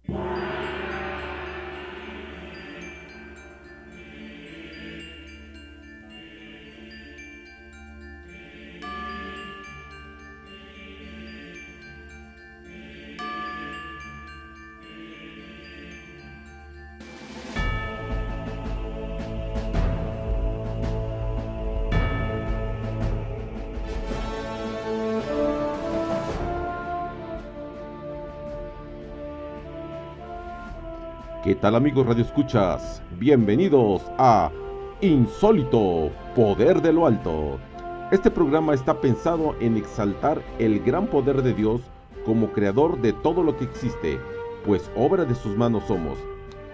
¿Qué tal, amigos radioescuchas? Bienvenidos a Insólito, Poder de lo Alto. Este programa está pensado en exaltar el gran poder de Dios como creador de todo lo que existe, pues obra de sus manos somos.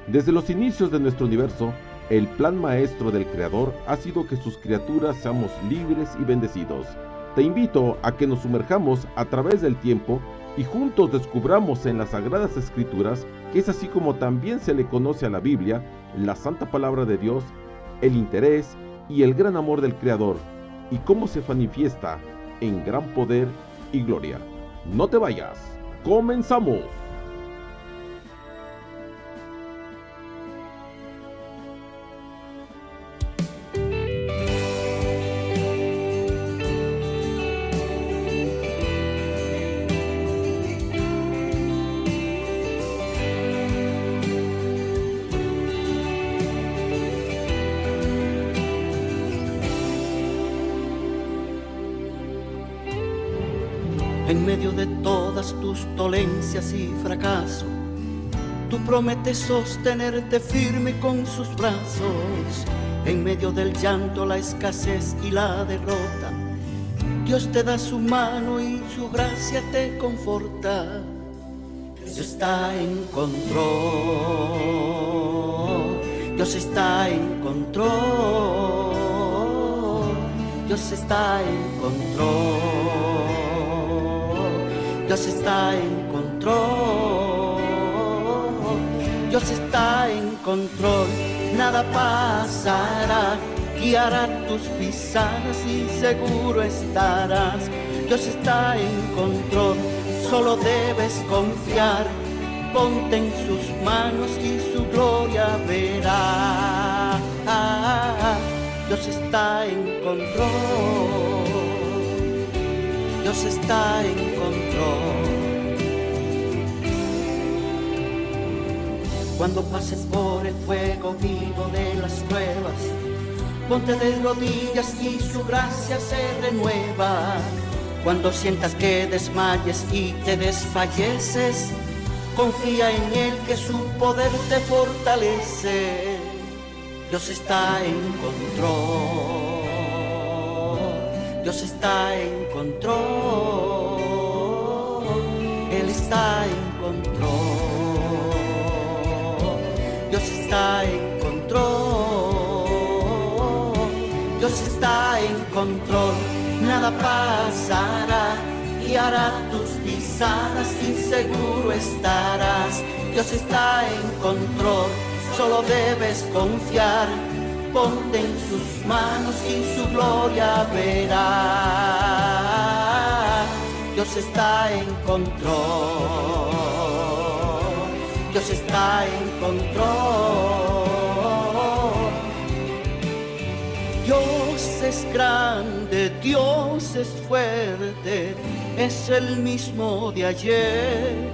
Desde los inicios de nuestro universo, el plan maestro del Creador ha sido que sus criaturas seamos libres y bendecidos. Te invito a que nos sumerjamos a través del tiempo y juntos descubramos en las Sagradas Escrituras, que es así como también se le conoce a la Biblia, la Santa Palabra de Dios, el interés y el gran amor del Creador, y cómo se manifiesta en gran poder y gloria. No te vayas, ¡comenzamos! En medio de todas tus dolencias y fracaso, tú prometes sostenerte firme con sus brazos. En medio del llanto, la escasez y la derrota, Dios te da su mano y su gracia te conforta. Dios está en control, Dios está en control, Dios está en control. Dios está en control, Dios está en control, nada pasará, guiará tus pisadas y seguro estarás. Dios está en control, solo debes confiar, ponte en sus manos y su gloria verás. Dios está en control, Dios está en control. Cuando pases por el fuego vivo de las pruebas, ponte de rodillas y su gracia se renueva. Cuando sientas que desmayes y te desfalleces, confía en Él que su poder te fortalece. Dios está en control, Dios está en control, Él está en control, Dios está en control, Dios está en control, nada pasará, guiará tus pisadas y seguro estarás. Dios está en control, solo debes confiar, ponte en sus manos y su gloria verás. Dios está en control, Dios está en control. Dios es grande, Dios es fuerte, es el mismo de ayer,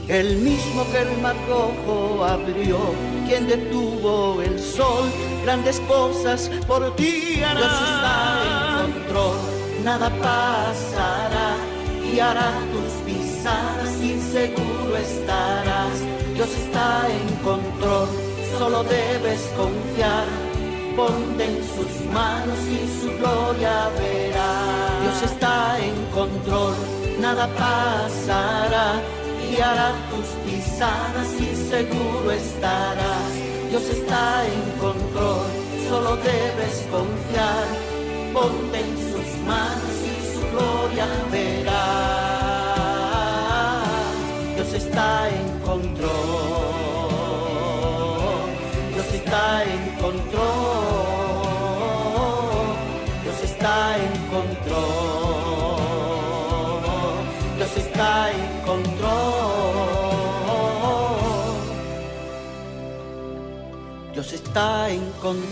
el mismo que el mar rojo abrió, quien detuvo el sol, grandes cosas por ti hará. Dios está en control, nada pasará, guiará tus pisadas y seguro estarás. Dios está en control, solo debes confiar, ponte en sus manos y su gloria verás. Dios está en control, nada pasará, guiará tus pisadas y seguro estarás. Dios está en control, solo debes confiar, ponte en sus manos y su gloria verás. Dios está en control, Dios está en control, Dios está en control, Dios está en control. Dios está en control.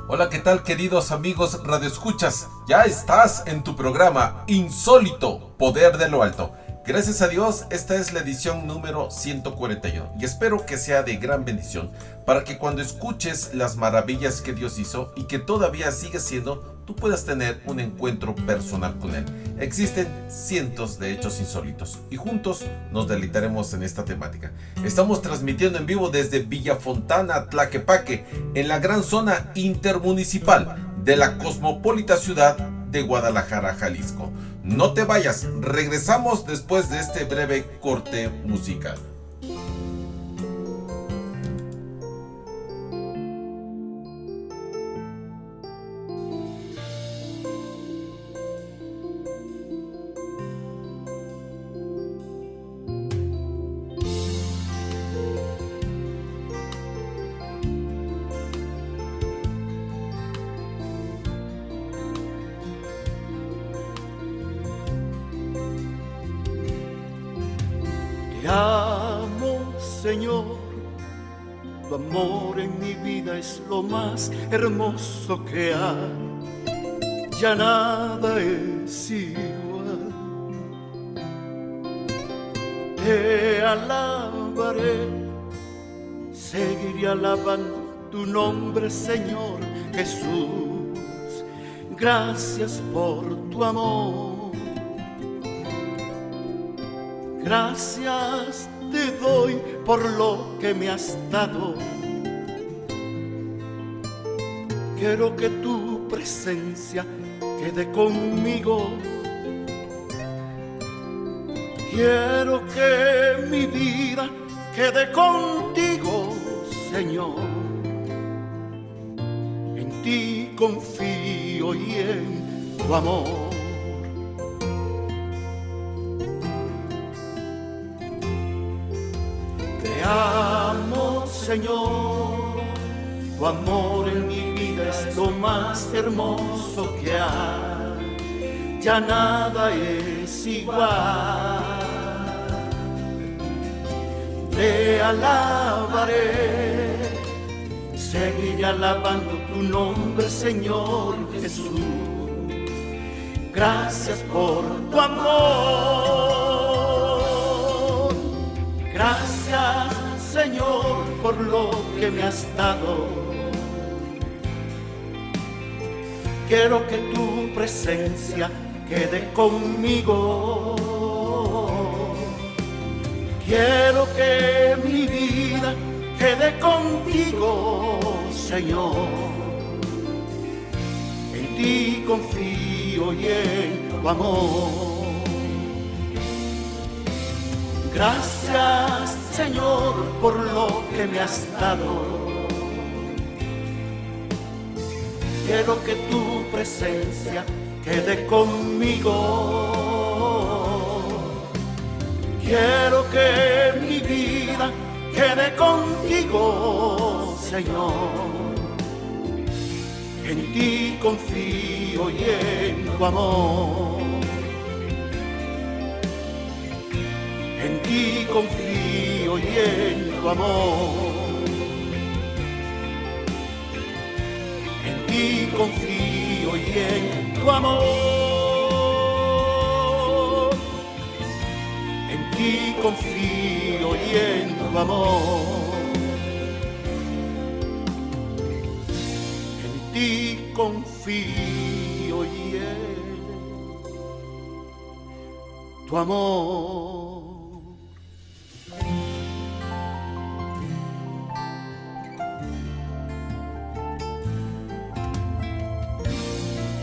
Hola, ¿qué tal, queridos amigos radioescuchas? Ya estás en tu programa Insólito, Poder de lo Alto. Gracias a Dios, esta es la edición número 141 y espero que sea de gran bendición para que cuando escuches las maravillas que Dios hizo y que todavía sigue siendo, tú puedas tener un encuentro personal con Él. Existen cientos de hechos insólitos y juntos nos deleitaremos en esta temática. Estamos transmitiendo en vivo desde Villafontana, Tlaquepaque, en la gran zona intermunicipal de la cosmopolita ciudad de Guadalajara, Jalisco. No te vayas, regresamos después de este breve corte musical. Te amo, Señor, tu amor en mi vida es lo más hermoso que hay, ya nada es igual. Te alabaré, seguiré alabando tu nombre, Señor Jesús. Gracias por tu amor. Gracias te doy por lo que me has dado. Quiero que tu presencia quede conmigo. Quiero que mi vida quede contigo, Señor. En ti confío y en tu amor. Te amo, Señor, tu amor en mi vida es lo más hermoso que hay, ya nada es igual. Te alabaré, seguiré alabando tu nombre, Señor Jesús. Gracias por tu amor. Gracias, Señor, por lo que me has dado. Quiero que tu presencia quede conmigo. Quiero que mi vida quede contigo, Señor. En ti confío y en tu amor. Gracias, Señor, por lo que me has dado. Quiero que tu presencia quede conmigo. Quiero que mi vida quede contigo, Señor. En ti confío y en tu amor. En ti confío y en tu amor. En ti confío y en tu amor. En ti confío y en tu amor. En ti confío y en tu amor.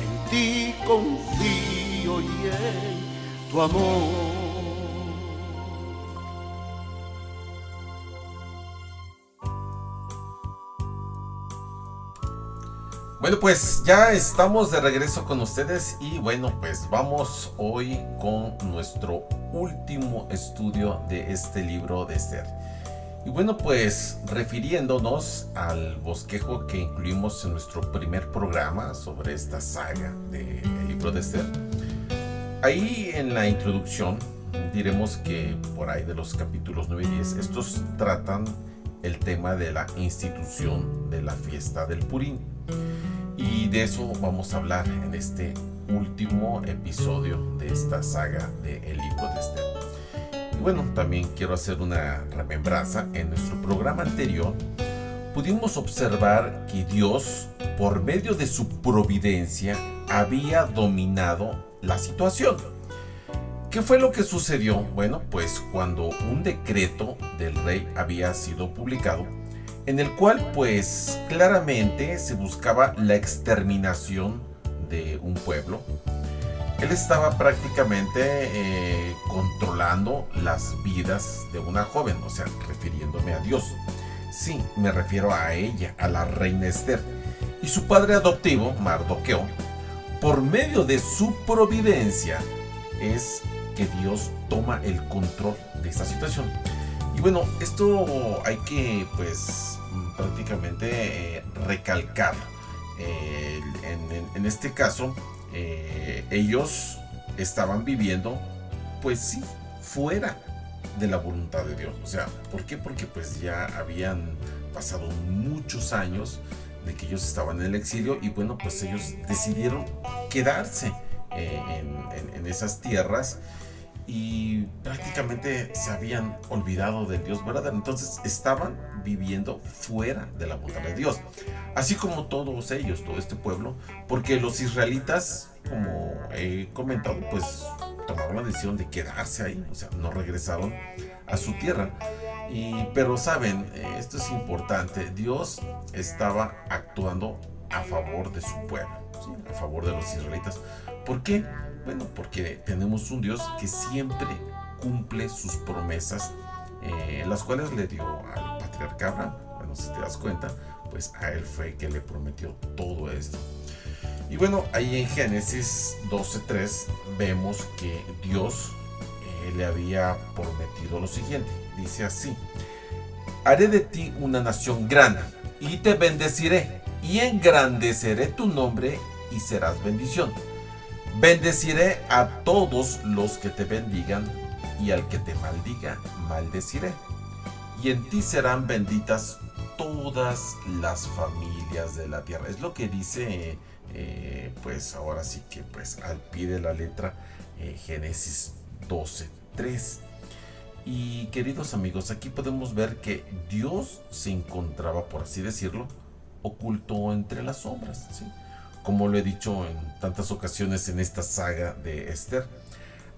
En ti confío y en tu amor. Bueno, pues ya estamos de regreso con ustedes y bueno, pues vamos hoy con nuestro último estudio de este libro de Esther. Y bueno, pues refiriéndonos al bosquejo que incluimos en nuestro primer programa sobre esta saga del libro de Esther, ahí en la introducción diremos que por ahí de los capítulos 9 y 10, estos tratan el tema de la institución de la fiesta del Purim. Y de eso vamos a hablar en este último episodio de esta saga del libro de Esther. Y bueno, también quiero hacer una remembranza. En nuestro programa anterior pudimos observar que Dios, por medio de su providencia, había dominado la situación. ¿Qué fue lo que sucedió? Bueno, pues cuando un decreto del rey había sido publicado, en el cual pues claramente se buscaba la exterminación de un pueblo, él estaba prácticamente controlando las vidas de una joven, o sea, refiriéndome a Dios. Sí, me refiero a ella, a la reina Esther. Y su padre adoptivo, Mardoqueo, por medio de su providencia, es que Dios toma el control de esta situación. Y bueno, esto hay que pues prácticamente recalcar. En este caso, ellos estaban viviendo pues sí, fuera de la voluntad de Dios. O sea, ¿por qué? Porque pues ya habían pasado muchos años de que ellos estaban en el exilio y bueno, pues ellos decidieron quedarse en esas tierras y prácticamente se habían olvidado del Dios verdadero. Entonces estaban viviendo fuera de la voluntad de Dios, así como todos ellos, todo este pueblo, porque los israelitas, como he comentado, pues tomaron la decisión de quedarse ahí, o sea, no regresaron a su tierra. Pero saben, esto es importante, Dios estaba actuando a favor de su pueblo, ¿sí? A favor de los israelitas. ¿Por qué? Bueno, porque tenemos un Dios que siempre cumple sus promesas, las cuales le dio al patriarca Abraham. Bueno, si te das cuenta, pues a él fue que le prometió todo esto. Y bueno, ahí en Génesis 12:3 vemos que Dios le había prometido lo siguiente. Dice así: haré de ti una nación grande y te bendeciré y engrandeceré tu nombre y serás bendición. Bendeciré a todos los que te bendigan y al que te maldiga, maldeciré. Y en ti serán benditas todas las familias de la tierra. Es lo que dice, pues ahora sí que pues al pie de la letra, Génesis 12:3. Y queridos amigos, aquí podemos ver que Dios se encontraba, por así decirlo, oculto entre las sombras, ¿sí? Como lo he dicho en tantas ocasiones en esta saga de Esther,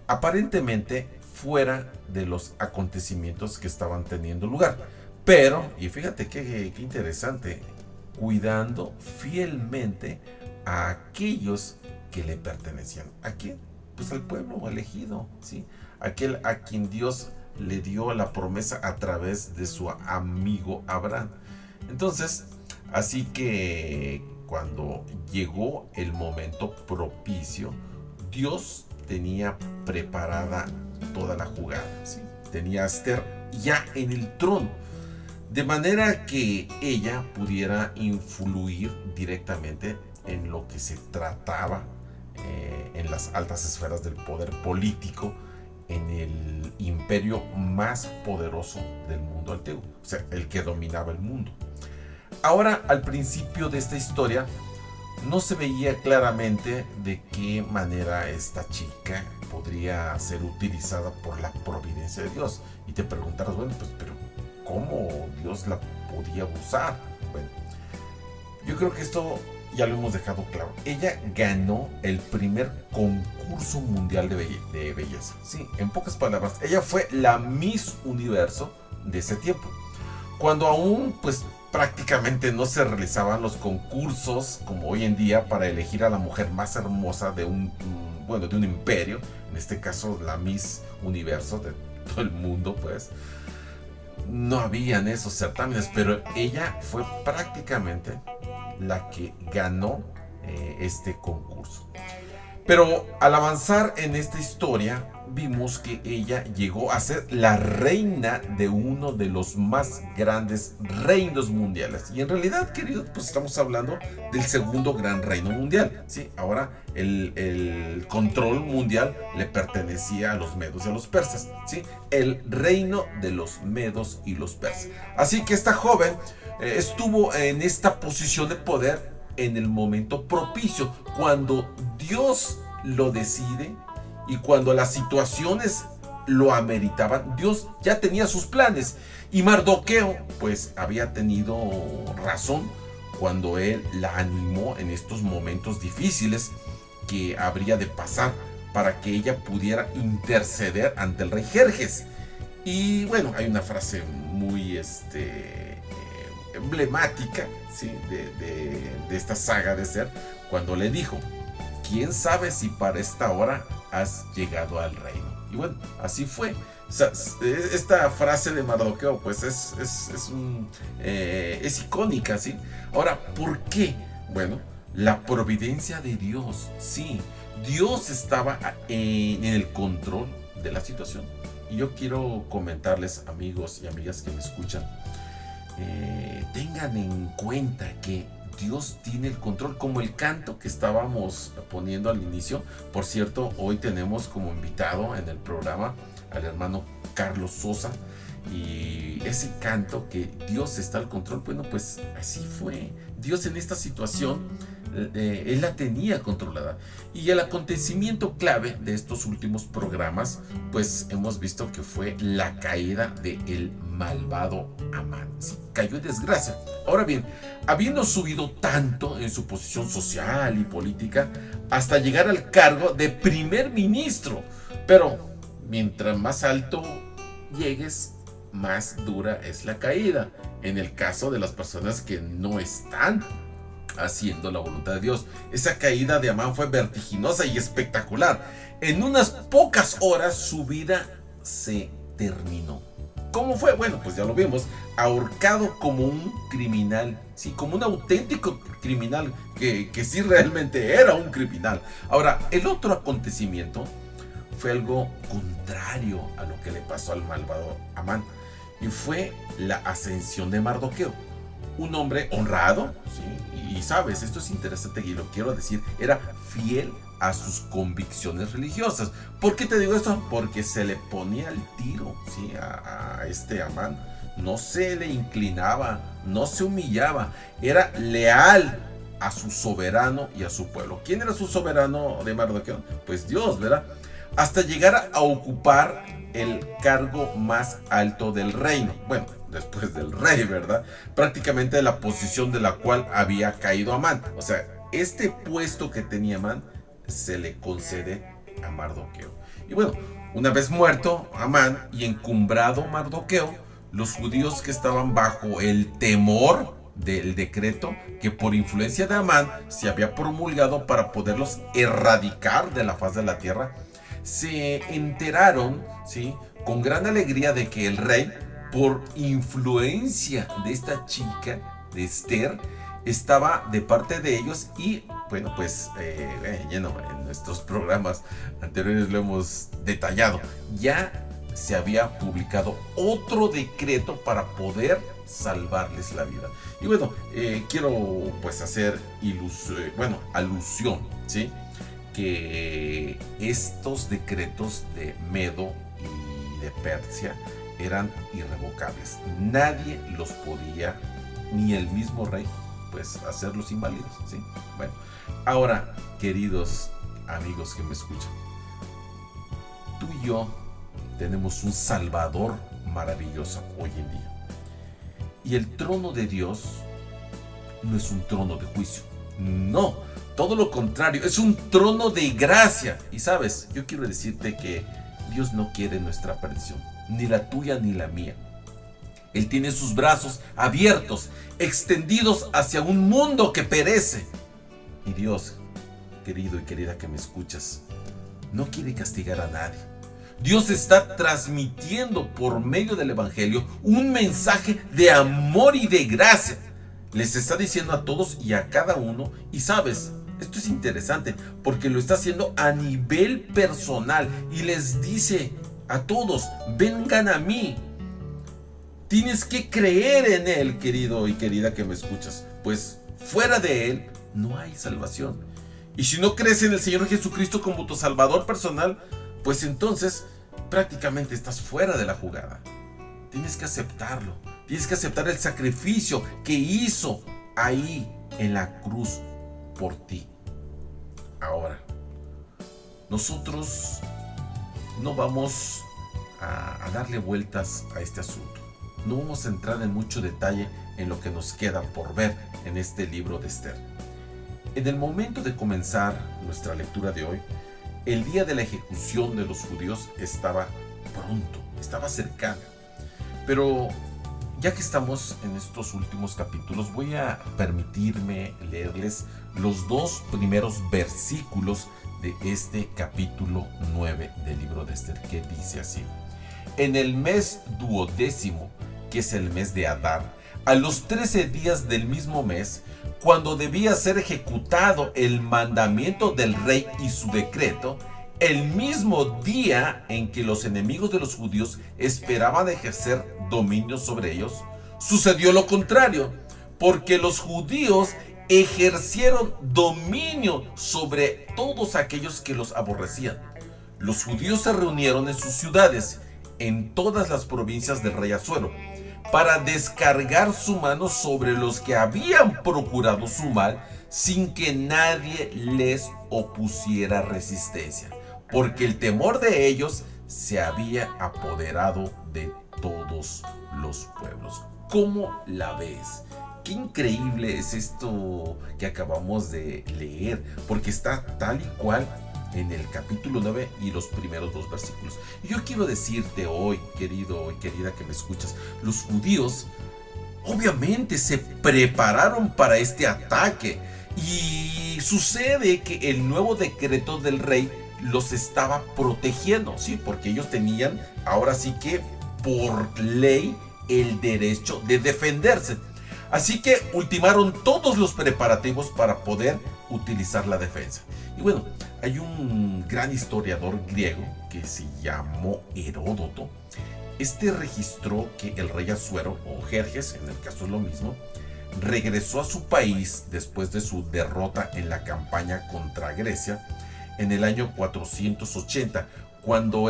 aparentemente fuera de los acontecimientos que estaban teniendo lugar. Pero, y fíjate qué interesante, cuidando fielmente a aquellos que le pertenecían. ¿A quién? Pues al pueblo elegido, ¿sí? Aquel a quien Dios le dio la promesa a través de su amigo Abraham. Entonces, así que cuando llegó el momento propicio, Dios tenía preparada toda la jugada, ¿sí? Tenía a Esther ya en el trono, de manera que ella pudiera influir directamente en lo que se trataba en las altas esferas del poder político en el imperio más poderoso del mundo antiguo, o sea, el que dominaba el mundo. Ahora, al principio de esta historia, no se veía claramente de qué manera esta chica podría ser utilizada por la providencia de Dios. Y te preguntarás, bueno, pues, pero ¿cómo Dios la podía usar? Bueno, yo creo que esto ya lo hemos dejado claro. Ella ganó el primer concurso mundial de belleza. Sí, en pocas palabras, ella fue la Miss Universo de ese tiempo, cuando aún, pues, prácticamente no se realizaban los concursos como hoy en día para elegir a la mujer más hermosa de un imperio, en este caso la Miss Universo de todo el mundo, pues no habían esos certámenes, pero ella fue prácticamente la que ganó este concurso. Pero al avanzar en esta historia vimos que ella llegó a ser la reina de uno de los más grandes reinos mundiales. Y en realidad, queridos, pues estamos hablando del segundo gran reino mundial, ¿sí? Ahora el control mundial le pertenecía a los medos y a los persas, ¿sí? El reino de los medos y los persas. Así que esta joven estuvo en esta posición de poder en el momento propicio, cuando Dios lo decide y cuando las situaciones lo ameritaban. Dios ya tenía sus planes, y Mardoqueo pues había tenido razón cuando él la animó en estos momentos difíciles que habría de pasar para que ella pudiera interceder ante el rey Jerjes. Y bueno, hay una frase muy emblemática, ¿sí? de esta saga de Esther, cuando le dijo: ¿quién sabe si para esta hora has llegado al reino? Y bueno, así fue. O sea, esta frase de Mardoqueo pues es icónica, ¿sí? Ahora, ¿por qué? Bueno, la providencia de Dios, sí. Dios estaba en el control de la situación. Y yo quiero comentarles, amigos y amigas que me escuchan, tengan en cuenta que Dios tiene el control, como el canto que estábamos poniendo al inicio. Por cierto, hoy tenemos como invitado en el programa al hermano Carlos Sosa, y ese canto que Dios está al control, bueno, pues así fue. Dios en esta situación, Él la tenía controlada. Y el acontecimiento clave de estos últimos programas, pues hemos visto que fue la caída del malvado Amán. Sí, cayó en desgracia. Ahora bien, habiendo subido tanto en su posición social y política, hasta llegar al cargo de primer ministro. Pero mientras más alto llegues, más dura es la caída, en el caso de las personas que no están haciendo la voluntad de Dios. Esa caída de Amán fue vertiginosa y espectacular. En unas pocas horas su vida se terminó. ¿Cómo fue? Bueno, pues ya lo vimos, ahorcado como un criminal, sí, como un auténtico criminal, que sí realmente era un criminal. Ahora, el otro acontecimiento fue algo contrario a lo que le pasó al malvado Amán, y fue la ascensión de Mardoqueo, un hombre honrado, ¿sí? Y sabes, esto es interesante y lo quiero decir, era fiel a sus convicciones religiosas. ¿Por qué te digo esto? Porque se le ponía al tiro, ¿sí? a este Amán. No se le inclinaba, no se humillaba, era leal a su soberano y a su pueblo. ¿Quién era su soberano de Mardoqueo? Pues Dios, ¿verdad? Hasta llegar a ocupar el cargo más alto del reino. Bueno, después del rey, ¿verdad? Prácticamente la posición de la cual había caído Amán. O sea, este puesto que tenía Amán se le concede a Mardoqueo. Y bueno, una vez muerto Amán y encumbrado Mardoqueo, los judíos que estaban bajo el temor del decreto que por influencia de Amán se había promulgado para poderlos erradicar de la faz de la tierra, se enteraron, ¿sí?, con gran alegría de que el rey, por influencia de esta chica, de Esther, estaba de parte de ellos. Y bueno, pues en nuestros programas anteriores lo hemos detallado, ya se había publicado otro decreto para poder salvarles la vida. Y bueno, quiero pues hacer alusión, ¿sí?, que estos decretos de Medo y de Persia eran irrevocables. Nadie los podía, ni el mismo rey, pues hacerlos inválidos, ¿sí? Bueno, ahora, queridos amigos que me escuchan, tú y yo tenemos un Salvador maravilloso hoy en día. Y el trono de Dios no es un trono de juicio. No, todo lo contrario, es un trono de gracia. Y sabes, yo quiero decirte que Dios no quiere nuestra perdición, ni la tuya ni la mía. Él tiene sus brazos abiertos, extendidos hacia un mundo que perece. Y Dios, querido y querida que me escuchas, no quiere castigar a nadie. Dios está transmitiendo por medio del Evangelio un mensaje de amor y de gracia. Les está diciendo a todos y a cada uno, y sabes, Esto es interesante porque lo está haciendo a nivel personal y les dice a todos, vengan a mí. Tienes que creer en Él, querido y querida que me escuchas, pues fuera de Él no hay salvación. Y si no crees en el Señor Jesucristo como tu Salvador personal, pues entonces prácticamente estás fuera de la jugada. Tienes que aceptarlo, tienes que aceptar el sacrificio que hizo ahí en la cruz por ti. Ahora, nosotros no vamos a darle vueltas a este asunto. No vamos a entrar en mucho detalle en lo que nos queda por ver en este libro de Esther. En el momento de comenzar nuestra lectura de hoy, el día de la ejecución de los judíos estaba pronto, estaba cercano. Pero ya que estamos en estos últimos capítulos, voy a permitirme leerles los 2 primeros versículos de este capítulo 9 del libro de Esther, que dice así: en el mes 12º, que es el mes de Adar, a los 13 días del mismo mes, cuando debía ser ejecutado el mandamiento del rey y su decreto, el mismo día en que los enemigos de los judíos esperaban ejercer dominio sobre ellos, sucedió lo contrario, porque los judíos ejercieron dominio sobre todos aquellos que los aborrecían. Los judíos se reunieron en sus ciudades, en todas las provincias del rey Asuero, para descargar su mano sobre los que habían procurado su mal, sin que nadie les opusiera resistencia, porque el temor de ellos se había apoderado de todos los pueblos. ¿Cómo la ves? Qué increíble es esto que acabamos de leer, porque está tal y cual en el capítulo 9 y los primeros 2 versículos. Y yo quiero decirte hoy, querido y querida que me escuchas, los judíos obviamente se prepararon para este ataque, y sucede que el nuevo decreto del rey los estaba protegiendo, sí, porque ellos tenían ahora sí que por ley el derecho de defenderse. Así que ultimaron todos los preparativos para poder utilizar la defensa. Y bueno, hay un gran historiador griego que se llamó Heródoto. Este registró que el rey Asuero, o Jerjes, en el caso es lo mismo, regresó a su país después de su derrota en la campaña contra Grecia en el año 480, cuando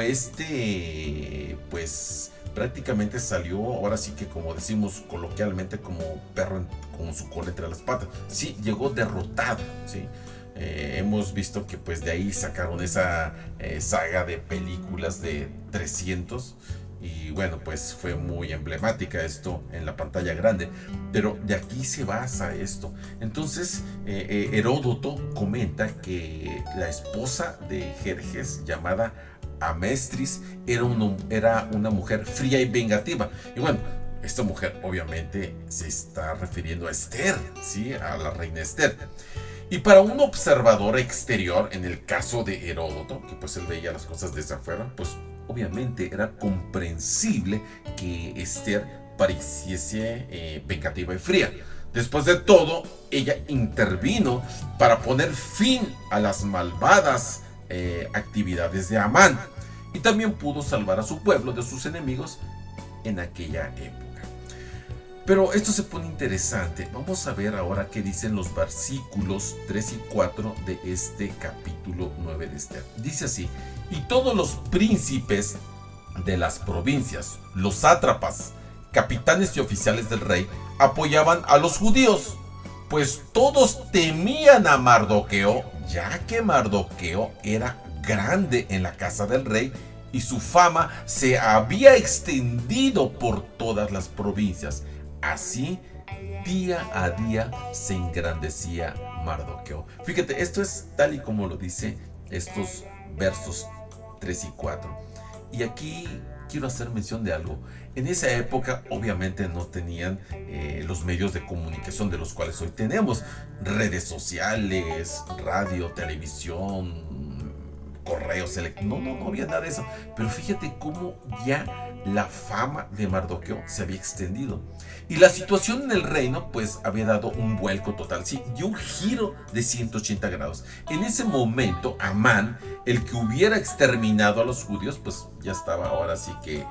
pues prácticamente salió, ahora sí que como decimos coloquialmente, como perro con su cola entre las patas. Sí, llegó derrotado, ¿sí? Hemos visto que pues de ahí sacaron esa saga de películas de 300, y bueno, pues fue muy emblemática esto en la pantalla grande, pero de aquí se basa esto. Entonces Heródoto comenta que la esposa de Jerjes, llamada Amestris, era una mujer fría y vengativa. Y bueno, esta mujer obviamente se está refiriendo a Esther, ¿sí? A la reina Esther. Y para un observador exterior, en el caso de Heródoto, que pues él veía las cosas desde afuera, pues obviamente era comprensible que Esther pareciese vengativa y fría. Después de todo, ella intervino para poner fin a las malvadas actividades de Amán, y también pudo salvar a su pueblo de sus enemigos en aquella época. Pero esto se pone interesante. Vamos a ver ahora qué dicen los versículos 3 y 4 de este capítulo 9 de Esther. Dice así: y todos los príncipes de las provincias, los sátrapas, capitanes y oficiales del rey, apoyaban a los judíos, pues todos temían a Mardoqueo, ya que Mardoqueo era grande en la casa del rey y su fama se había extendido por todas las provincias. Así, día a día se engrandecía Mardoqueo. Fíjate, esto es tal y como lo dice estos versos 3 y 4. Y aquí quiero hacer mención de algo. En esa época obviamente no tenían los medios de comunicación de los cuales hoy tenemos. Redes sociales, radio, televisión, correos no había nada de eso. Pero fíjate cómo ya la fama de Mardoqueo se había extendido. Y la situación en el reino pues había dado un vuelco total, sí, y un giro de 180 grados. En ese momento Amán, el que hubiera exterminado a los judíos, pues ya estaba ahora sí que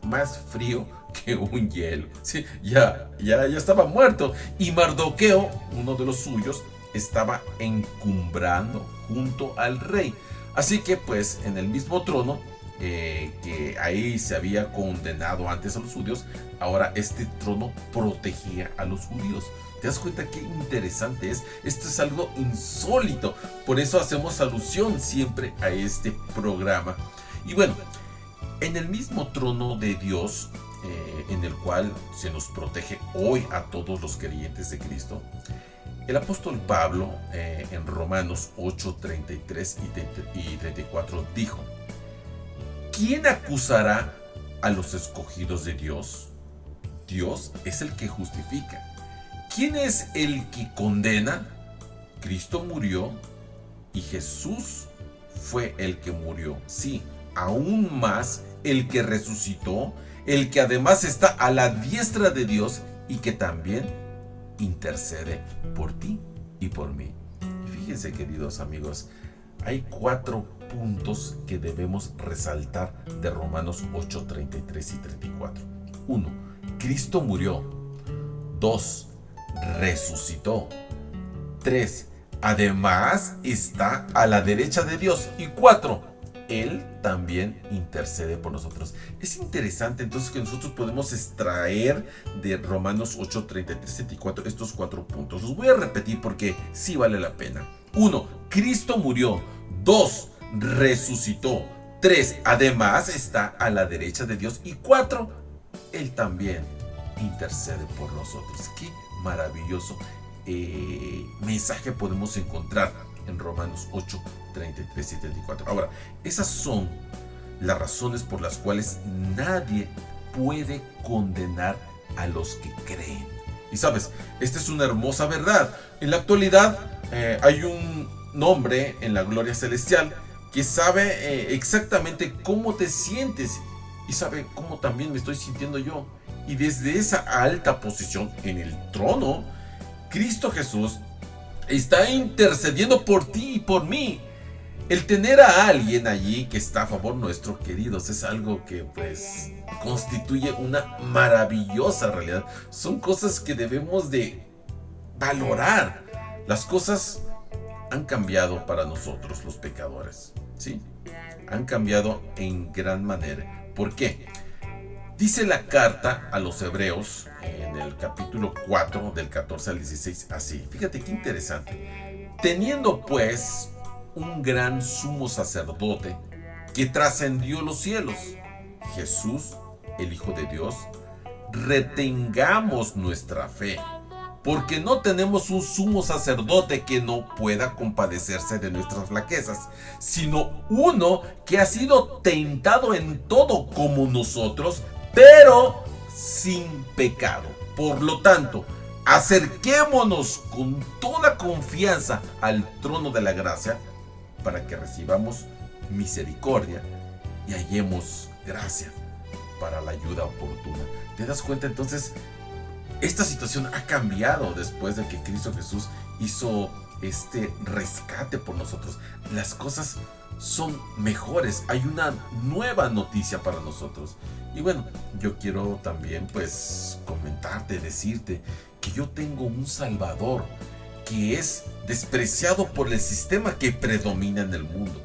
más frío que un hielo. Sí, ya estaba muerto. Y Mardoqueo, uno de los suyos, estaba encumbrando junto al rey. Así que pues en el mismo trono que ahí se había condenado antes a los judíos, ahora este trono protegía a los judíos. ¿Te das cuenta qué interesante es? Esto es algo insólito. Por eso hacemos alusión siempre a este programa. Y bueno, en el mismo trono de Dios, en el cual se nos protege hoy a todos los creyentes de Cristo, el apóstol Pablo en Romanos 8, 33 y 34 dijo: ¿quién acusará a los escogidos de Dios? Dios es el que justifica. ¿Quién es el que condena? Cristo murió y Jesús fue el que murió. Sí, aún más el que resucitó, el que además está a la diestra de Dios y que también intercede por ti y por mí. Y fíjense, queridos amigos, hay 4 puntos que debemos resaltar de Romanos 8, 33 y 34. 1. Cristo murió. 2. Resucitó. 3. Además está a la derecha de Dios. Y 4. Él también intercede por nosotros. Es interesante entonces que nosotros podemos extraer de Romanos 8, 33 y 34 estos 4 puntos. Los voy a repetir porque sí vale la pena. 1. Cristo murió. 2. Resucitó. 3. Además está a la derecha de Dios. Y 4. Él también intercede por nosotros. Qué maravilloso mensaje podemos encontrar en Romanos 8, 33 y 34. Ahora, esas son las razones por las cuales nadie puede condenar a los que creen. Y sabes, esta es una hermosa verdad. En la actualidad hay un nombre en la gloria celestial que sabe exactamente cómo te sientes y sabe cómo también me estoy sintiendo yo. Y desde esa alta posición en el trono, Cristo Jesús está intercediendo por ti y por mí. El tener a alguien allí que está a favor nuestro, queridos, es algo que pues constituye una maravillosa realidad. Son cosas que debemos de valorar. Las cosas han cambiado para nosotros los pecadores, ¿sí? Han cambiado en gran manera. ¿Por qué? Dice la carta a los Hebreos en el capítulo 4 del 14 al 16 así. Fíjate qué interesante. Teniendo pues un gran sumo sacerdote que trascendió los cielos, Jesús, el Hijo de Dios, retengamos nuestra fe, porque no tenemos un sumo sacerdote que no pueda compadecerse de nuestras flaquezas, sino uno que ha sido tentado en todo como nosotros, pero sin pecado. Por lo tanto, acerquémonos con toda confianza al trono de la gracia para que recibamos misericordia y hallemos gracia para la ayuda oportuna. ¿Te das cuenta? Entonces, esta situación ha cambiado después de que Cristo Jesús hizo este rescate por nosotros. Las cosas son mejores. Hay una nueva noticia para nosotros. Y bueno, yo quiero también pues comentarte, decirte que yo tengo un Salvador que es despreciado por el sistema que predomina en el mundo.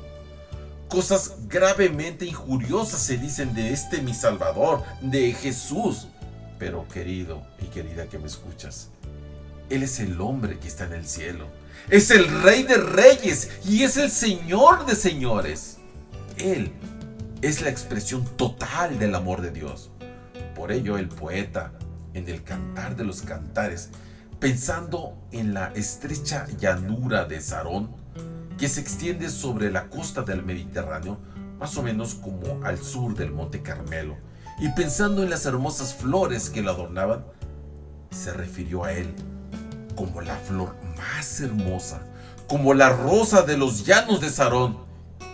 Cosas gravemente injuriosas se dicen de este mi Salvador, de Jesús. Pero querido y querida que me escuchas, Él es el hombre que está en el cielo. Es el Rey de Reyes y es el Señor de Señores. Él es la expresión total del amor de Dios. Por ello el poeta, en el Cantar de los Cantares, pensando en la estrecha llanura de Sarón, que se extiende sobre la costa del Mediterráneo, más o menos como al sur del Monte Carmelo, y pensando en las hermosas flores que lo adornaban, se refirió a él como la flor más hermosa, como la rosa de los llanos de Sarón,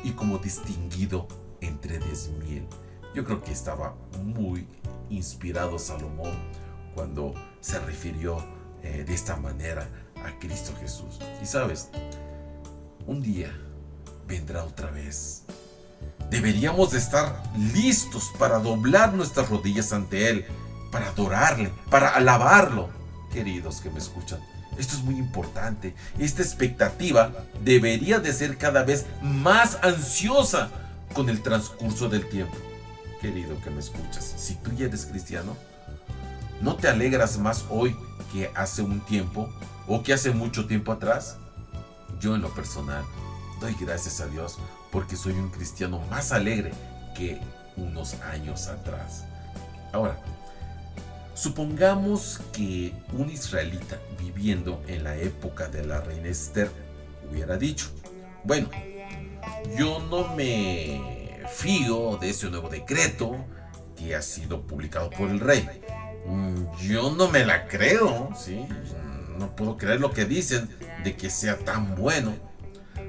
y como distinguido entre desmiel. Yo creo que estaba muy inspirado Salomón cuando se refirió de esta manera a Cristo Jesús. Y sabes, un día vendrá otra vez. Deberíamos de estar listos para doblar nuestras rodillas ante Él, para adorarle, para alabarlo. Queridos que me escuchan, esto es muy importante. Esta expectativa debería de ser cada vez más ansiosa con el transcurso del tiempo. Querido que me escuchas, si tú ya eres cristiano, ¿no te alegras más hoy que hace un tiempo o que hace mucho tiempo atrás? Yo en lo personal doy gracias a Dios porque soy un cristiano más alegre que unos años atrás. Ahora, supongamos que un israelita viviendo en la época de la reina Esther hubiera dicho: bueno, yo no me fío de ese nuevo decreto que ha sido publicado por el rey. Yo no me la creo, ¿sí? No puedo creer lo que dicen de que sea tan bueno.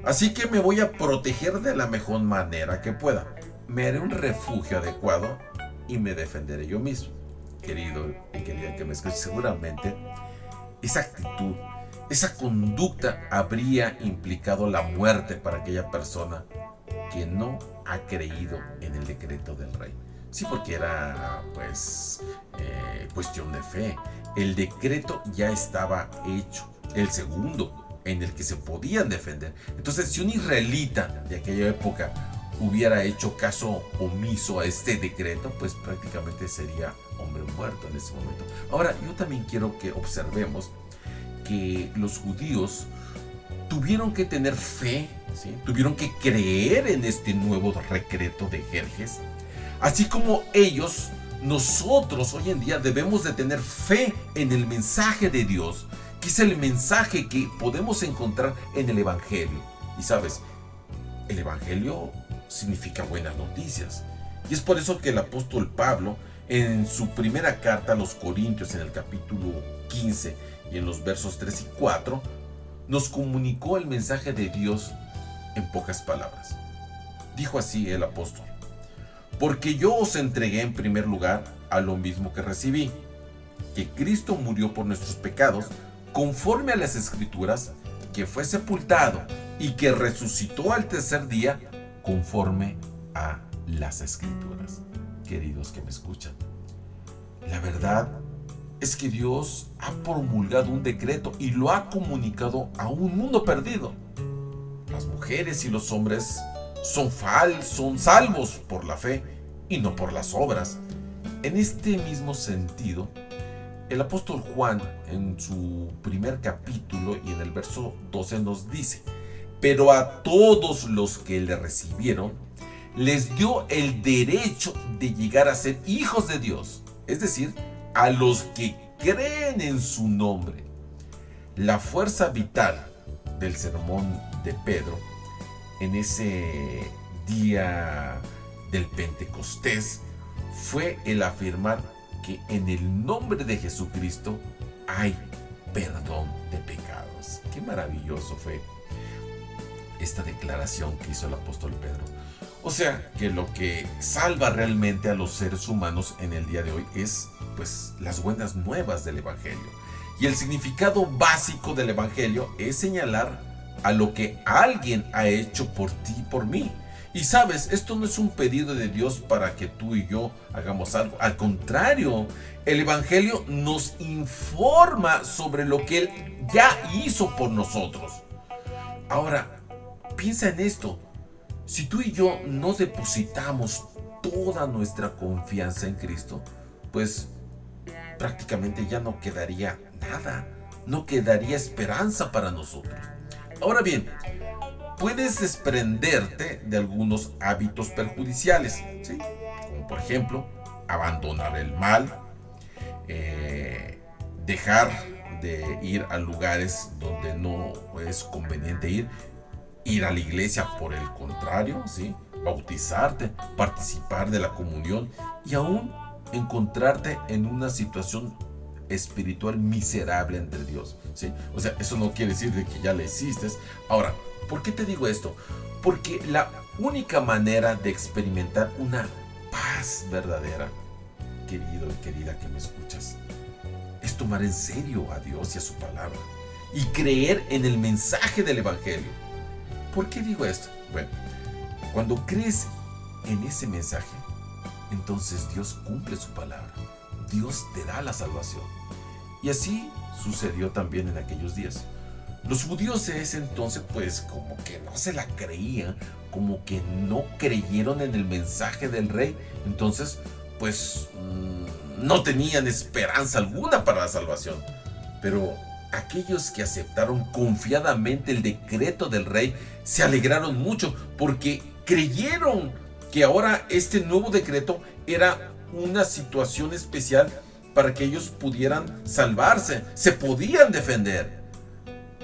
Así que me voy a proteger de la mejor manera que pueda. Me haré un refugio adecuado y me defenderé yo mismo. Querido y querida que me escuche, seguramente esa actitud, esa conducta habría implicado la muerte para aquella persona que no ha creído en el decreto del rey. Sí, porque era cuestión de fe. El decreto ya estaba hecho, el segundo, en el que se podían defender. Entonces, si un israelita de aquella época hubiera hecho caso omiso a este decreto, pues prácticamente sería hombre muerto en ese momento. Ahora, yo también quiero que observemos que los judíos tuvieron que tener fe, ¿sí? Tuvieron que creer en este nuevo decreto de Jerjes, así como ellos, nosotros hoy en día debemos de tener fe en el mensaje de Dios, que es el mensaje que podemos encontrar en el Evangelio. Y sabes, el Evangelio significa buenas noticias. Y es por eso que el apóstol Pablo, en su primera carta a los Corintios, en el capítulo 15 y en los versos 3 y 4, nos comunicó el mensaje de Dios en pocas palabras. Dijo así el apóstol: porque yo os entregué en primer lugar a lo mismo que recibí, que Cristo murió por nuestros pecados, conforme a las Escrituras, que fue sepultado y que resucitó al tercer día, conforme a las Escrituras. Queridos que me escuchan, la verdad es que Dios ha promulgado un decreto y lo ha comunicado a un mundo perdido. Las mujeres y los hombres son salvos por la fe y no por las obras. En este mismo sentido, el apóstol Juan, en su primer capítulo y en el verso 12, nos dice: pero a todos los que le recibieron, les dio el derecho de llegar a ser hijos de Dios, es decir, a los que creen en su nombre. La fuerza vital del sermón de Pedro en ese día del Pentecostés fue el afirmar que en el nombre de Jesucristo hay perdón de pecados. Qué maravilloso fue esta declaración que hizo el apóstol Pedro. O sea, que lo que salva realmente a los seres humanos en el día de hoy es, pues, las buenas nuevas del Evangelio. Y el significado básico del Evangelio es señalar a lo que alguien ha hecho por ti y por mí. Y sabes, esto no es un pedido de Dios para que tú y yo hagamos algo. Al contrario, el Evangelio nos informa sobre lo que Él ya hizo por nosotros. Ahora, piensa en esto. Si tú y yo no depositamos toda nuestra confianza en Cristo, pues prácticamente ya no quedaría nada, no quedaría esperanza para nosotros. Ahora bien, puedes desprenderte de algunos hábitos perjudiciales, ¿sí? Como por ejemplo, abandonar el mal, dejar de ir a lugares donde no es conveniente ir a la iglesia por el contrario, ¿sí? Bautizarte, participar de la comunión y aún encontrarte en una situación espiritual miserable entre Dios, ¿sí? O sea, eso no quiere decir de que ya le hiciste. Ahora, ¿por qué te digo esto? Porque la única manera de experimentar una paz verdadera, querido y querida que me escuchas, es tomar en serio a Dios y a su palabra y creer en el mensaje del Evangelio. ¿Por qué digo esto? Bueno, cuando crees en ese mensaje, entonces Dios cumple su palabra. Dios te da la salvación. Y así sucedió también en aquellos días. Los judíos de ese entonces pues como que no se la creían, como que no creyeron en el mensaje del rey. Entonces pues no tenían esperanza alguna para la salvación. Pero aquellos que aceptaron confiadamente el decreto del rey se alegraron mucho porque creyeron que ahora este nuevo decreto era una situación especial para que ellos pudieran salvarse, se podían defender.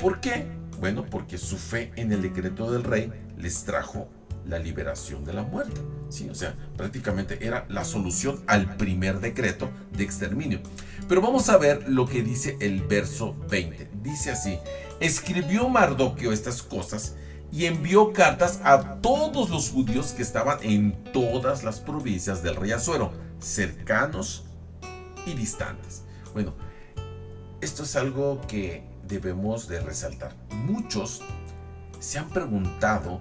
¿Por qué? Bueno, porque su fe en el decreto del rey les trajo la liberación de la muerte. Sí, o sea, prácticamente era la solución al primer decreto de exterminio. Pero vamos a ver lo que dice el verso 20. Dice así: escribió Mardoqueo estas cosas y envió cartas a todos los judíos que estaban en todas las provincias del rey Asuero, cercanos y distantes. Bueno, esto es algo que debemos de resaltar. Muchos se han preguntado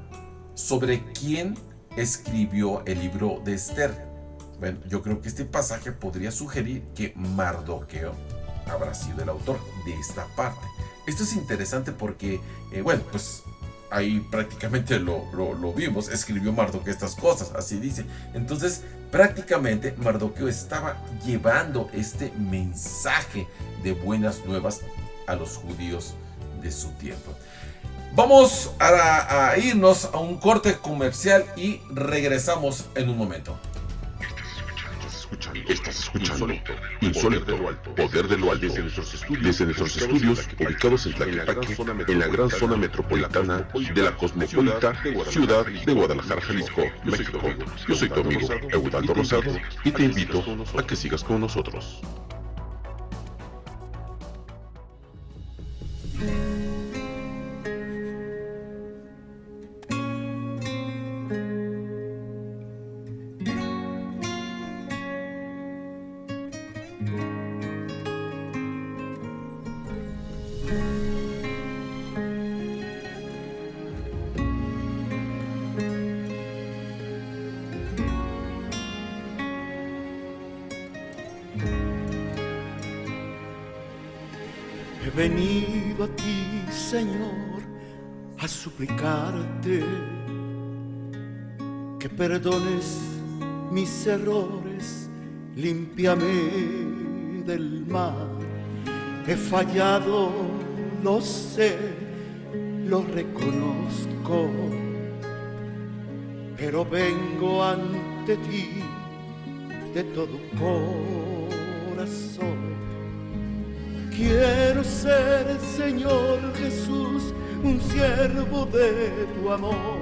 sobre quién escribió el libro de Esther. Bueno, yo creo que este pasaje podría sugerir que Mardoqueo habrá sido el autor de esta parte. Esto es interesante porque, bueno, pues ahí prácticamente lo vimos. Escribió Mardoqueo estas cosas, así dice. Entonces, prácticamente Mardoqueo estaba llevando este mensaje de buenas nuevas a los judíos de su tiempo. Vamos a irnos a un corte comercial y regresamos en un momento. Estás escuchando Insólito, Poder de lo Alto, desde nuestros estudios ubicados en Tlaquepaque, en la gran zona metropolitana de la cosmopolita ciudad de Guadalajara, Jalisco, México. Yo soy tu amigo Eudaldo Rosado y te invito a que sigas con nosotros. He venido a ti, Señor, a suplicarte que perdones mis errores, límpiame del mal. He fallado, lo sé, lo reconozco, pero vengo ante ti de todo corazón. Quiero ser, Señor Jesús, un siervo de tu amor.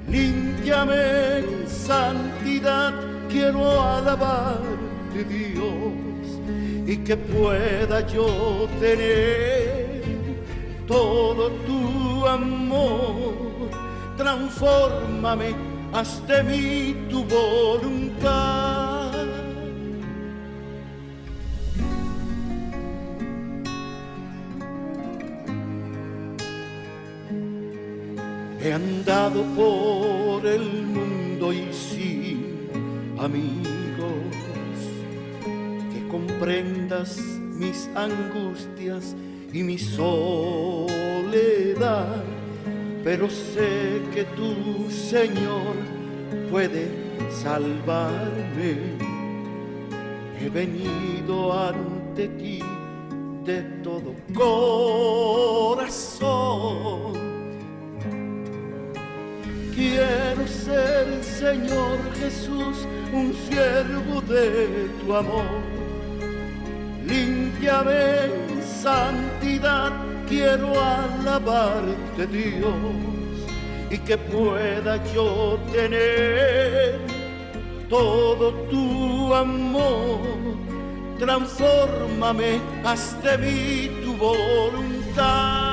Límpiame en santidad, quiero alabarte, Dios, y que pueda yo tener todo tu amor. Transfórmame, haz de mí tu voluntad. He andado por el mundo y sin amigos que comprendas mis angustias y mi soledad, pero sé que tú, Señor, puedes salvarme. He venido ante ti de todo corazón. Quiero ser, Señor Jesús, un siervo de tu amor. Límpiame en santidad, quiero alabarte, Dios, y que pueda yo tener todo tu amor. Transfórmame, haz de mí tu voluntad.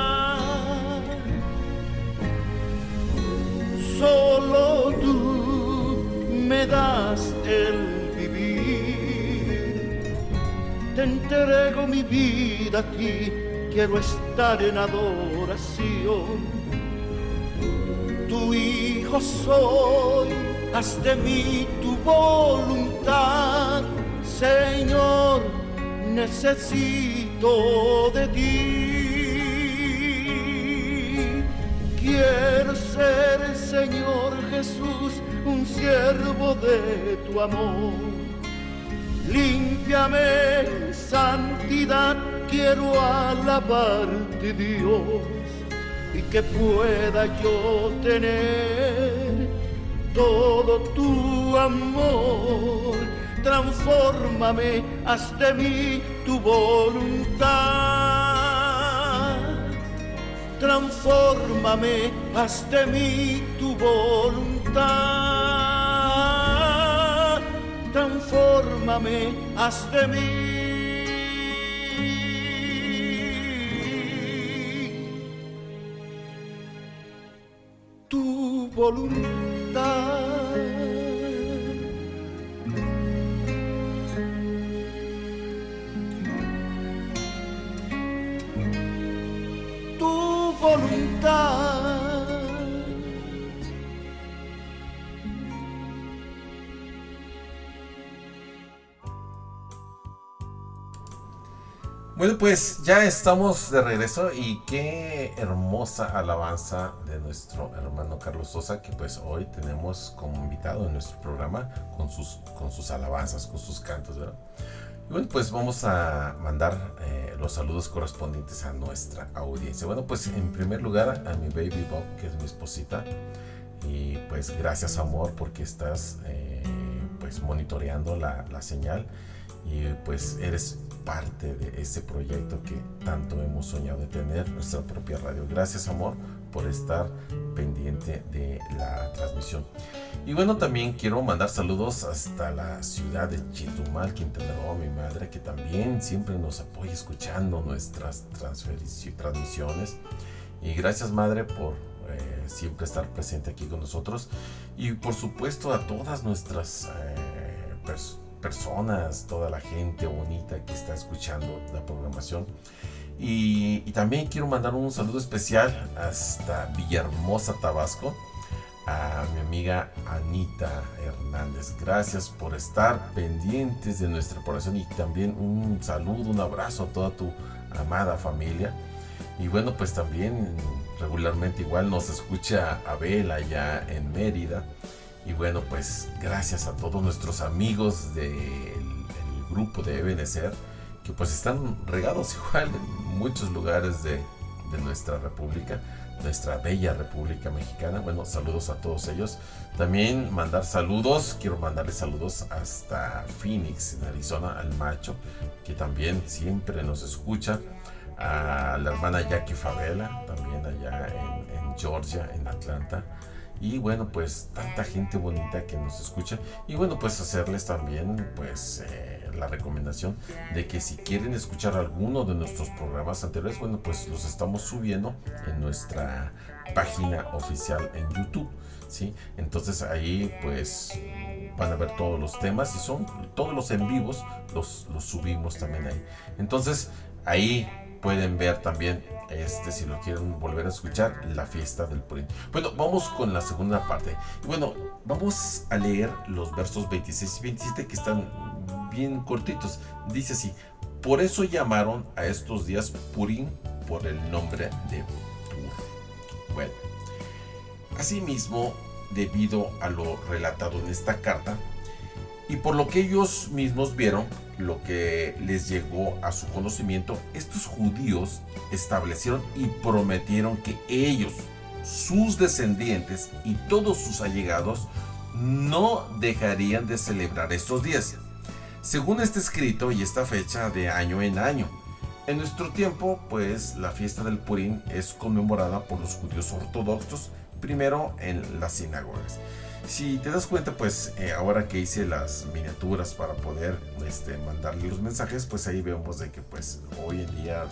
me das el vivir. Te entrego mi vida a ti, quiero estar en adoración. Tu hijo soy, haz de mí tu voluntad, Señor, necesito de ti. Quiero ser, Señor Jesús, un siervo de tu amor. Límpiame en santidad, quiero alabarte, Dios, y que pueda yo tener todo tu amor. Transfórmame, haz de mí tu voluntad. Transfórmame, haz de mí tu voluntad. Transfórmame, haz de mí tu voluntad. Tu voluntad. Bueno, pues ya estamos de regreso y qué hermosa alabanza de nuestro hermano Carlos Sosa, que pues hoy tenemos como invitado en nuestro programa con sus alabanzas, con sus cantos, ¿verdad? Y bueno, pues vamos a mandar los saludos correspondientes a nuestra audiencia. Bueno, pues en primer lugar a mi baby Bob, que es mi esposita, y pues gracias, amor, porque estás pues monitoreando la señal y pues eres parte de ese proyecto que tanto hemos soñado de tener, nuestra propia radio. Gracias, amor, por estar pendiente de la transmisión. Y bueno, también quiero mandar saludos hasta la ciudad de Chetumal, Quintana Roo, mi madre, que también siempre nos apoya escuchando nuestras transmisiones. Y gracias, madre, por siempre estar presente aquí con nosotros. Y por supuesto a todas nuestras personas, toda la gente bonita que está escuchando la programación. Y también quiero mandar un saludo especial hasta Villahermosa, Tabasco, a mi amiga Anita Hernández. Gracias por estar pendientes de nuestra programación y también un saludo, un abrazo a toda tu amada familia. Y bueno, pues también regularmente igual nos escucha Abel allá en Mérida. Y bueno, pues gracias a todos nuestros amigos del grupo de Ebenezer, que pues están regados igual en muchos lugares de nuestra república, nuestra bella República Mexicana. Bueno, saludos a todos ellos. También quiero mandarles saludos hasta Phoenix, en Arizona, al Macho, que también siempre nos escucha, a la hermana Jackie Favela, también allá en Georgia, en Atlanta. Y bueno, pues tanta gente bonita que nos escucha. Y bueno, pues hacerles también pues la recomendación de que si quieren escuchar alguno de nuestros programas anteriores, bueno, pues los estamos subiendo en nuestra página oficial en YouTube, ¿sí? Entonces ahí pues van a ver todos los temas y son todos los en vivos, los subimos también ahí. Entonces ahí pueden ver también, si lo quieren volver a escuchar, la fiesta del Purín. Bueno, vamos con la segunda parte. Bueno, vamos a leer los versos 26 y 27 que están bien cortitos. Dice así: por eso llamaron a estos días Purín, por el nombre de Pur. Bueno, asimismo, debido a lo relatado en esta carta y por lo que ellos mismos vieron, lo que les llegó a su conocimiento, estos judíos establecieron y prometieron que ellos, sus descendientes y todos sus allegados no dejarían de celebrar estos días, según está escrito y esta fecha de año en año. En nuestro tiempo, pues la fiesta del Purín es conmemorada por los judíos ortodoxos, primero en las sinagogas. Si te das cuenta, pues ahora que hice las miniaturas para poder mandarle los mensajes, pues ahí vemos de que pues hoy en día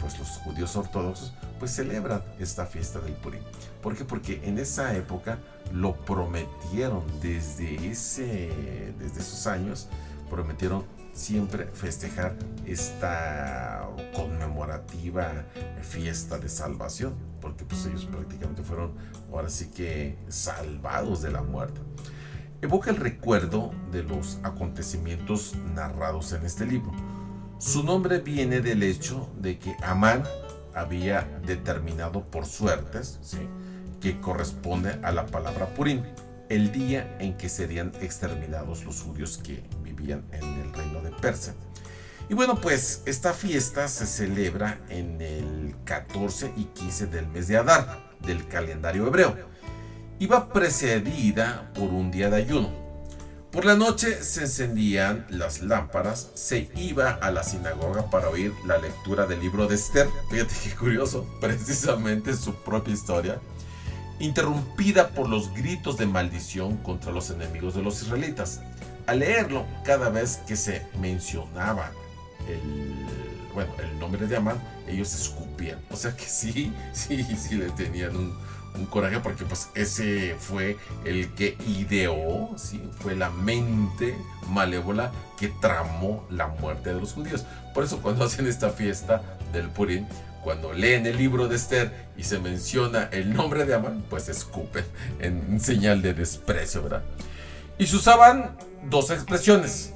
pues los judíos ortodoxos pues celebran esta fiesta del Purim. ¿Por qué? Porque en esa época lo prometieron desde esos años, prometieron siempre festejar esta conmemorativa fiesta de salvación, porque pues ellos prácticamente fueron ahora sí que salvados de la muerte. Evoca el recuerdo de los acontecimientos narrados en este libro. Su nombre viene del hecho de que Amán había determinado por suertes, ¿sí?, que corresponde a la palabra Purim, el día en que serían exterminados los judíos que vivían en el reino de Persia. Y bueno, pues esta fiesta se celebra en el 14 y 15 del mes de Adar, del calendario hebreo. Iba precedida por un día de ayuno. Por la noche se encendían las lámparas, se iba a la sinagoga para oír la lectura del libro de Esther. Fíjate qué curioso, precisamente su propia historia, interrumpida por los gritos de maldición contra los enemigos de los israelitas. Al leerlo, cada vez que se mencionaba el nombre de Amán, ellos escupían. O sea que sí le tenían un coraje, porque pues ese fue el que ideó, ¿sí?, fue la mente malévola que tramó la muerte de los judíos. Por eso cuando hacen esta fiesta del Purim, cuando leen el libro de Esther y se menciona el nombre de Amán, pues escupen en señal de desprecio, ¿verdad? Y se usaban dos expresiones: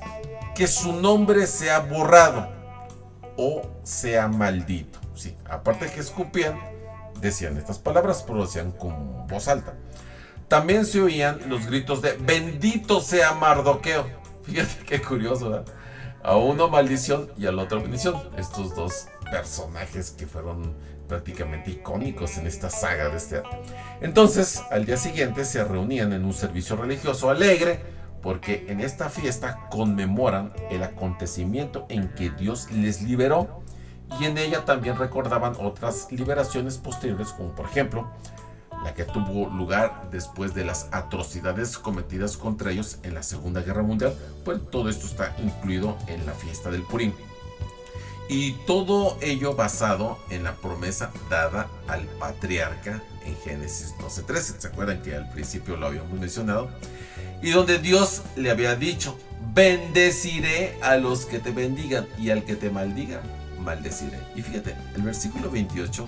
que su nombre sea borrado o sea maldito. Sí, aparte de que escupían, decían estas palabras, pero lo decían con voz alta. También se oían los gritos de bendito sea Mardoqueo. Fíjate qué curioso, ¿verdad? A uno maldición y al otro bendición. Estos dos personajes que fueron prácticamente icónicos en esta saga de Esther. Entonces, al día siguiente se reunían en un servicio religioso alegre, porque en esta fiesta conmemoran el acontecimiento en que Dios les liberó, y en ella también recordaban otras liberaciones posteriores, como por ejemplo la que tuvo lugar después de las atrocidades cometidas contra ellos en la Segunda Guerra Mundial. Pues todo esto está incluido en la fiesta del Purim. Y todo ello basado en la promesa dada al patriarca en Génesis 12:13. ¿Se acuerdan que al principio lo habíamos mencionado? Y donde Dios le había dicho: bendeciré a los que te bendigan y al que te maldiga, maldeciré. Y fíjate, el versículo 28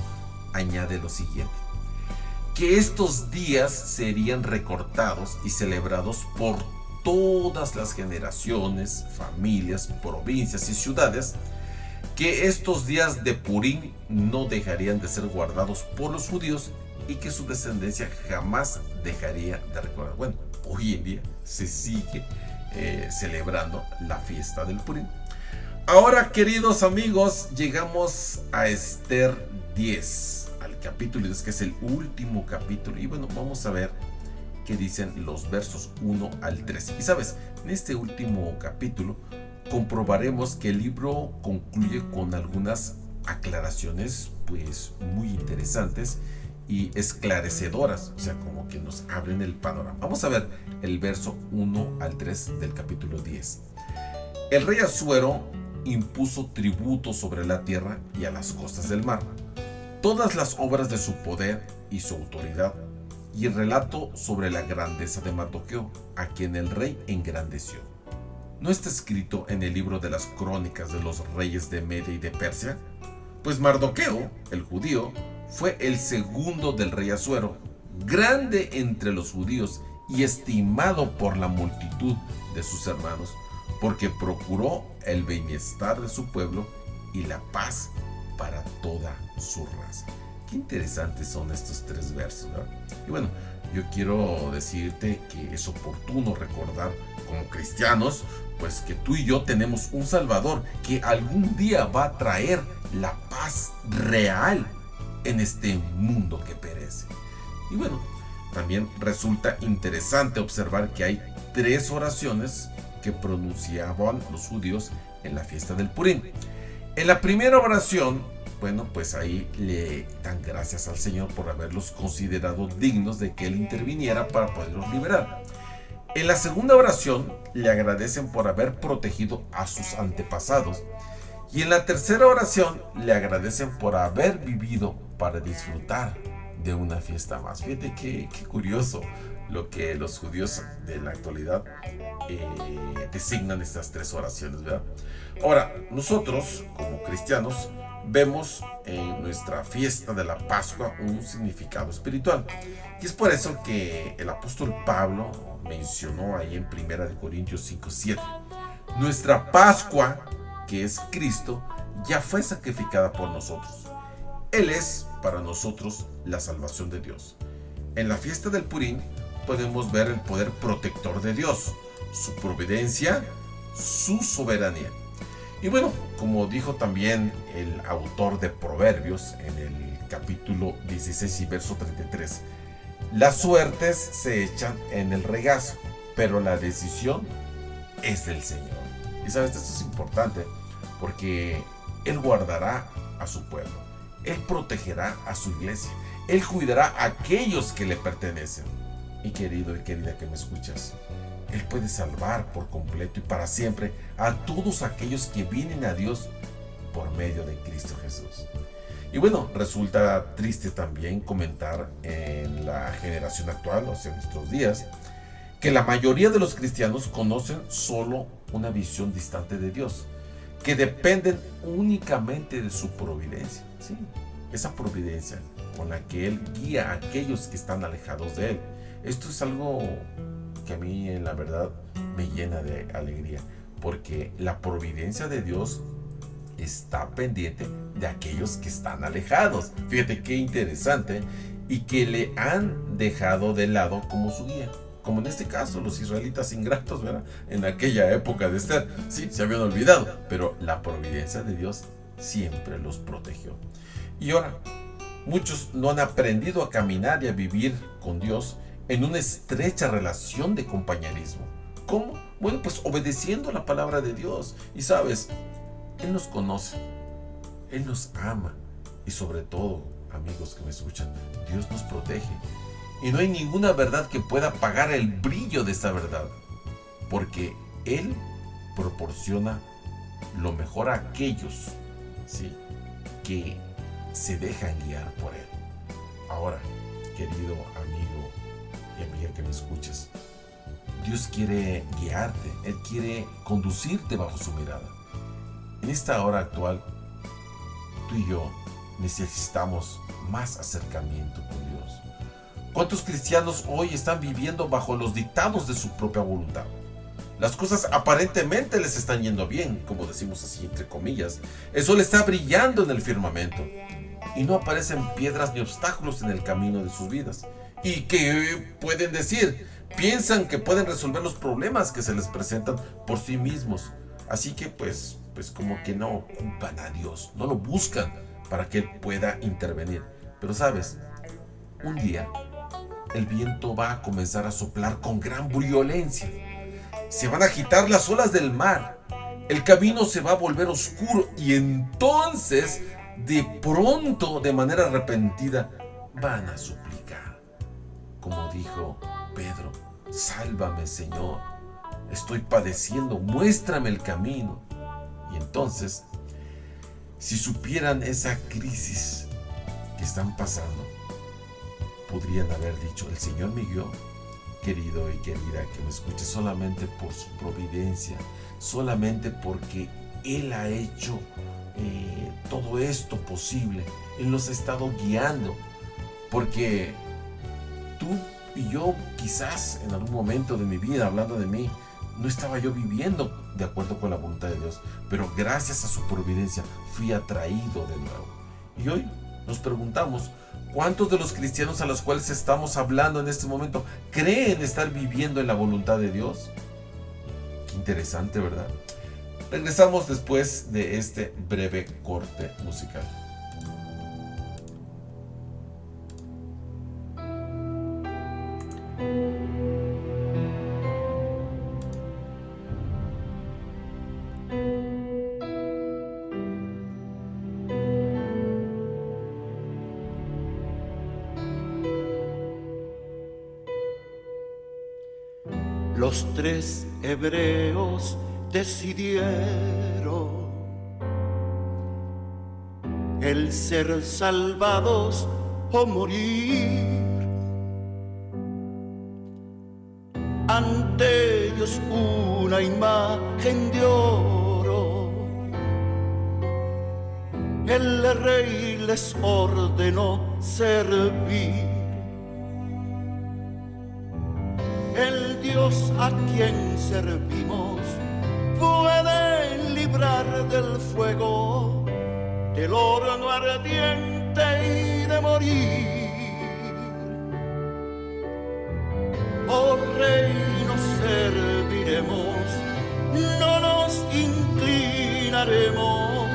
añade lo siguiente: que estos días serían recordados y celebrados por todas las generaciones, familias, provincias y ciudades, que estos días de Purim no dejarían de ser guardados por los judíos y que su descendencia jamás dejaría de recordar. Bueno, hoy en día se sigue celebrando la fiesta del Purim. Ahora, queridos amigos, llegamos a Esther 10, al capítulo 10, que es el último capítulo. Y bueno, vamos a ver qué dicen los versos 1 al 13. Y sabes, en este último capítulo comprobaremos que el libro concluye con algunas aclaraciones pues muy interesantes y esclarecedoras, o sea, como que nos abren el panorama. Vamos a ver el verso 1 al 3 del capítulo 10. El rey Asuero impuso tributo sobre la tierra y a las costas del mar, todas las obras de su poder y su autoridad, y el relato sobre la grandeza de Mardoqueo, a quien el rey engrandeció. ¿No está escrito en el libro de las crónicas de los reyes de Media y de Persia? Pues Mardoqueo, el judío, fue el segundo del rey Asuero, grande entre los judíos y estimado por la multitud de sus hermanos, porque procuró el bienestar de su pueblo y la paz para toda su raza. Qué interesantes son estos tres versos, ¿verdad? Y bueno, yo quiero decirte que es oportuno recordar como cristianos, pues que tú y yo tenemos un Salvador que algún día va a traer la paz real en este mundo que perece. Y bueno, también resulta interesante observar que hay tres oraciones que pronunciaban los judíos en la fiesta del Purim. En la primera oración, bueno, pues ahí le dan gracias al Señor por haberlos considerado dignos de que Él interviniera para poderlos liberar. En la segunda oración le agradecen por haber protegido a sus antepasados. Y en la tercera oración le agradecen por haber vivido para disfrutar de una fiesta más. Fíjate qué curioso lo que los judíos de la actualidad designan estas tres oraciones, ¿verdad? Ahora, nosotros como cristianos vemos en nuestra fiesta de la Pascua un significado espiritual. Y es por eso que el apóstol Pablo mencionó ahí en 1 Corintios 5:7. Nuestra Pascua, que es Cristo, ya fue sacrificada por nosotros. Él es para nosotros la salvación de Dios. En la fiesta del Purim podemos ver el poder protector de Dios, su providencia, su soberanía. Y bueno, como dijo también el autor de Proverbios en el capítulo 16 y verso 33, las suertes se echan en el regazo, pero la decisión es del Señor. Y sabes, esto es importante porque Él guardará a su pueblo, Él protegerá a su iglesia, Él cuidará a aquellos que le pertenecen. Y querido y querida que me escuchas, Él puede salvar por completo y para siempre a todos aquellos que vienen a Dios por medio de Cristo Jesús. Y bueno, resulta triste también comentar en la generación actual, o sea, en nuestros días, que la mayoría de los cristianos conocen solo una visión distante de Dios, que dependen únicamente de su providencia. Sí, esa providencia con la que Él guía a aquellos que están alejados de Él. Esto es algo que a mí, en la verdad, me llena de alegría, porque la providencia de Dios está pendiente de aquellos que están alejados. Fíjate qué interesante, y que le han dejado de lado como su guía. Como en este caso, los israelitas ingratos, ¿verdad? En aquella época de Esther, sí, se habían olvidado, pero la providencia de Dios siempre los protegió. Y ahora, muchos no han aprendido a caminar y a vivir con Dios en una estrecha relación de compañerismo. ¿Cómo? Bueno, pues obedeciendo la palabra de Dios. Y sabes, Él nos conoce, Él nos ama y sobre todo, amigos que me escuchan, Dios nos protege. Y no hay ninguna verdad que pueda apagar el brillo de esta verdad, porque Él proporciona lo mejor a aquellos, ¿sí?, que se dejan guiar por Él. Ahora, querido amigo y amiga que me escuchas, Dios quiere guiarte, Él quiere conducirte bajo su mirada. En esta hora actual, tú y yo necesitamos más acercamiento con Dios. ¿Cuántos cristianos hoy están viviendo bajo los dictados de su propia voluntad? Las cosas aparentemente les están yendo bien, como decimos así entre comillas. El sol está brillando en el firmamento y no aparecen piedras ni obstáculos en el camino de sus vidas. ¿Y qué pueden decir? Piensan que pueden resolver los problemas que se les presentan por sí mismos. Así que pues como que no ocupan a Dios, no lo buscan para que Él pueda intervenir. Pero sabes, un día el viento va a comenzar a soplar con gran violencia. Se van a agitar las olas del mar. El camino se va a volver oscuro y entonces, de pronto, de manera repentina, van a suplicar. Como dijo Pedro, sálvame, Señor. Estoy padeciendo, muéstrame el camino. Y entonces, si supieran esa crisis que están pasando, podrían haber dicho, el Señor me guió. Querido y querida que me escuche, solamente por su providencia, solamente porque Él ha hecho todo esto posible. Él nos ha estado guiando, porque tú y yo quizás en algún momento de mi vida, hablando de mí, no estaba yo viviendo de acuerdo con la voluntad de Dios, pero gracias a su providencia fui atraído de nuevo. Y hoy nos preguntamos, ¿cuántos de los cristianos a los cuales estamos hablando en este momento creen estar viviendo en la voluntad de Dios? Qué interesante, ¿verdad? Regresamos después de este breve corte musical. Los tres hebreos decidieron el ser salvados o morir. Ante ellos una imagen de oro, el rey les ordenó servir. El Dios a quien servimos puede librar del fuego, del horno ardiente y de morir. Oh Rey, nos serviremos, no nos inclinaremos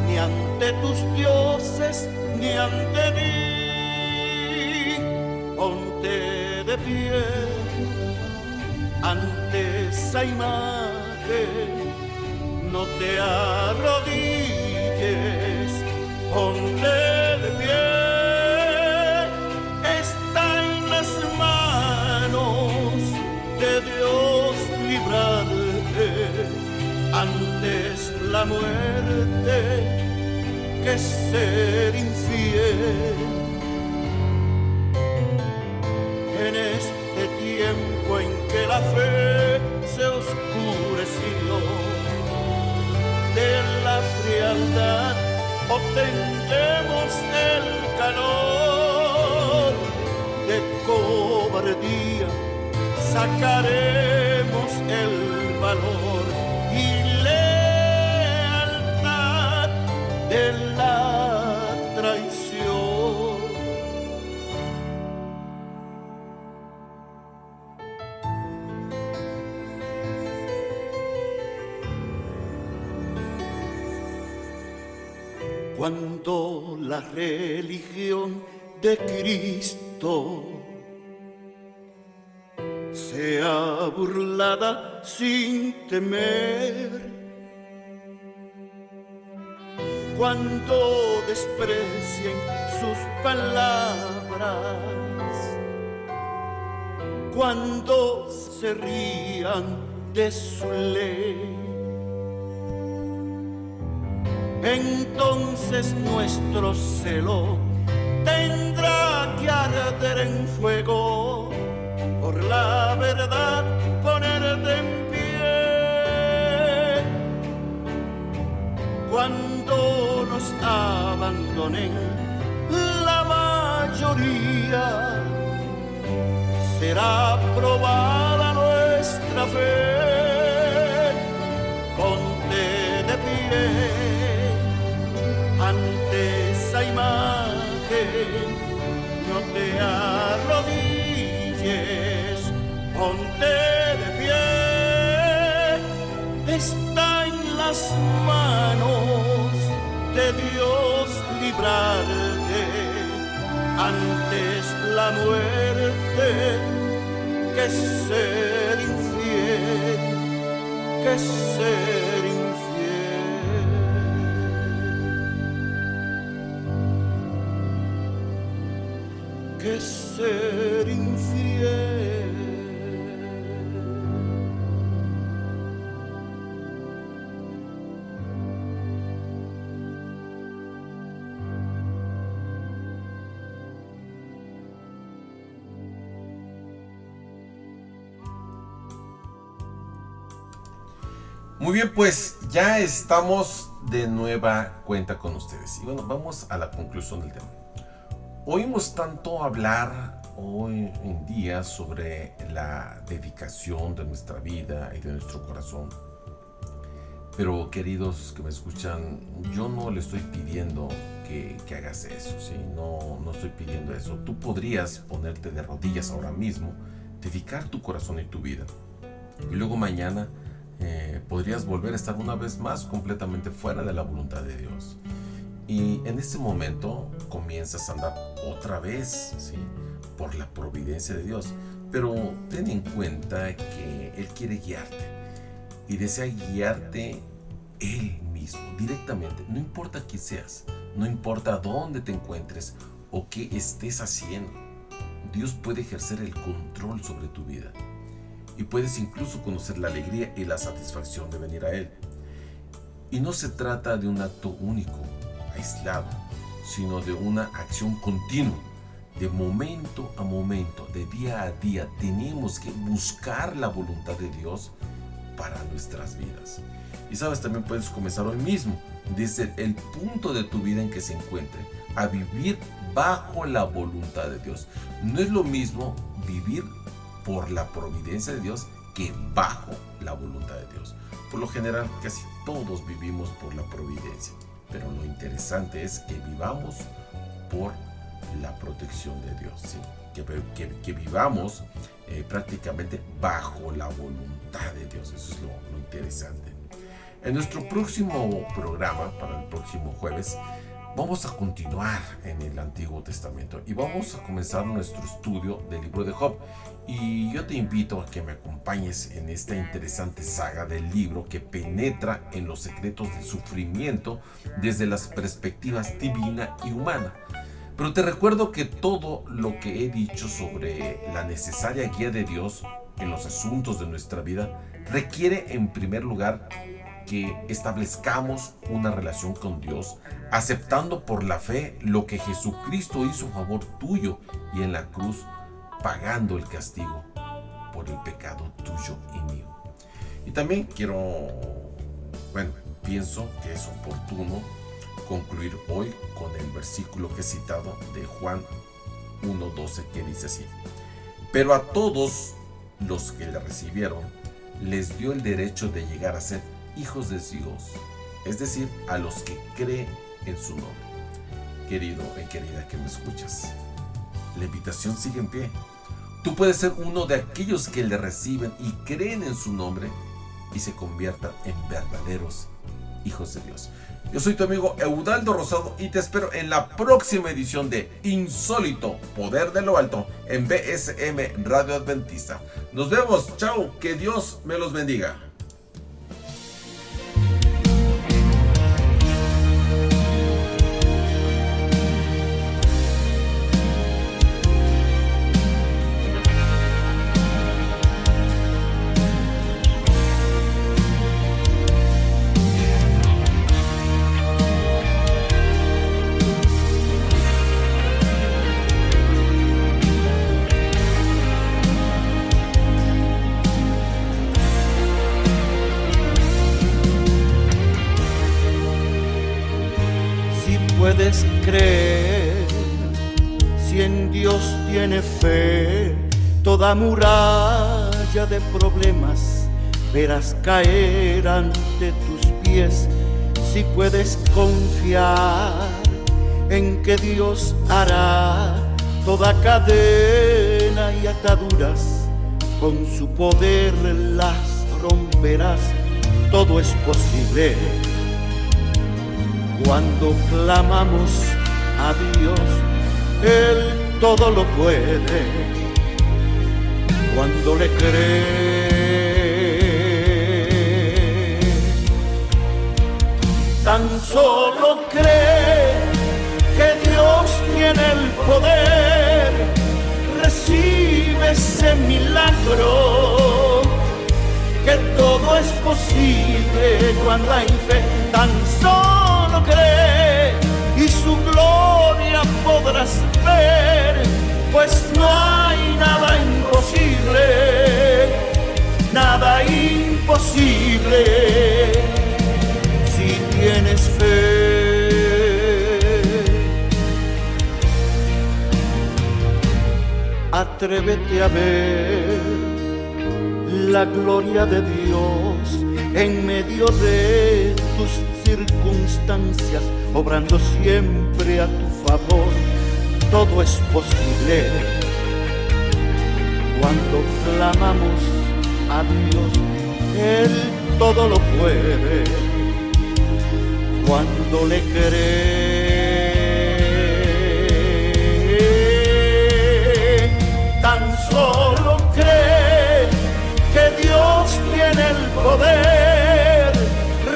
ni ante tus dioses ni ante ti. Ponte de pie ante esa imagen, no te arrodilles, ponte de pie. Está en las manos de Dios librarte antes la muerte que ser infiel. En este tiempo en que la fe se oscureció, de la frialdad obtendremos el calor, de cobardía sacaremos el valor y lealtad de la traición. Cuando la religión de Cristo sea burlada sin temer, cuando desprecien sus palabras, cuando se rían de su ley, entonces nuestro celo tendrá que arder en fuego, por la verdad ponerte en pie. Cuando nos abandonen la mayoría, será probada nuestra fe. Ponte de pie ante esa imagen, no te arrodilles, ponte de pie. Está en las manos de Dios librarte antes la muerte que ser infiel, que ser infiel. Que ser infiel. Muy bien, pues ya estamos de nueva cuenta con ustedes. Y bueno, vamos a la conclusión del tema. Oímos tanto hablar hoy en día sobre la dedicación de nuestra vida y de nuestro corazón. Pero queridos que me escuchan, yo no le estoy pidiendo que hagas eso, ¿sí? No estoy pidiendo eso. Tú podrías ponerte de rodillas ahora mismo, dedicar tu corazón y tu vida. Y luego mañana podrías volver a estar una vez más completamente fuera de la voluntad de Dios. Y en ese momento comienzas a andar otra vez, ¿sí?, por la providencia de Dios. Pero ten en cuenta que Él quiere guiarte y desea guiarte Él mismo, directamente. No importa quién seas, no importa dónde te encuentres o qué estés haciendo. Dios puede ejercer el control sobre tu vida. Y puedes incluso conocer la alegría y la satisfacción de venir a Él. Y no se trata de un acto único, aislado. sino de una acción continua. De momento a momento, de día a día, tenemos que buscar la voluntad de Dios para nuestras vidas. Y sabes, también puedes comenzar hoy mismo, desde el punto de tu vida en que se encuentre, a vivir bajo la voluntad de Dios. No es lo mismo vivir por la providencia de Dios que bajo la voluntad de Dios. Por lo general, casi todos vivimos por la providencia, pero lo interesante es que vivamos por la protección de Dios, ¿sí? que vivamos prácticamente bajo la voluntad de Dios. Eso es lo interesante. En nuestro próximo programa, para el próximo jueves, vamos a continuar en el Antiguo Testamento y vamos a comenzar nuestro estudio del libro de Job. Y yo te invito a que me acompañes en esta interesante saga del libro que penetra en los secretos del sufrimiento desde las perspectivas divina y humana. Pero te recuerdo que todo lo que he dicho sobre la necesaria guía de Dios en los asuntos de nuestra vida requiere en primer lugar que establezcamos una relación con Dios, aceptando por la fe lo que Jesucristo hizo a favor tuyo y en la cruz, pagando el castigo por el pecado tuyo y mío. Y también pienso que es oportuno concluir hoy con el versículo que he citado de Juan 1:12, que dice así: pero a todos los que le recibieron les dio el derecho de llegar a ser hijos de Dios, es decir, a los que creen en su nombre. Querido y querida que me escuchas, la invitación sigue en pie. Tú puedes ser uno de aquellos que le reciben y creen en su nombre y se conviertan en verdaderos hijos de Dios. Yo soy tu amigo Eudaldo Rosado y te espero en la próxima edición de Insólito, Poder de lo Alto en BSM Radio Adventista. Nos vemos, chao, que Dios me los bendiga. Puedes creer, si en Dios tiene fe, toda muralla de problemas verás caer ante tus pies. Si puedes confiar en que Dios hará toda cadena y ataduras, con su poder las romperás, todo es posible. Cuando clamamos a Dios, Él todo lo puede. Cuando le cree, tan solo cree que Dios tiene el poder. Recibe ese milagro, que todo es posible cuando hay fe. Tan solo cree y su gloria podrás ver, pues no hay nada imposible, nada imposible si tienes fe. Atrévete a ver la gloria de Dios en medio de tus circunstancias, obrando siempre a tu favor. Todo es posible cuando clamamos a Dios. Él todo lo puede cuando le cree. Tan solo cree que Dios tiene el poder.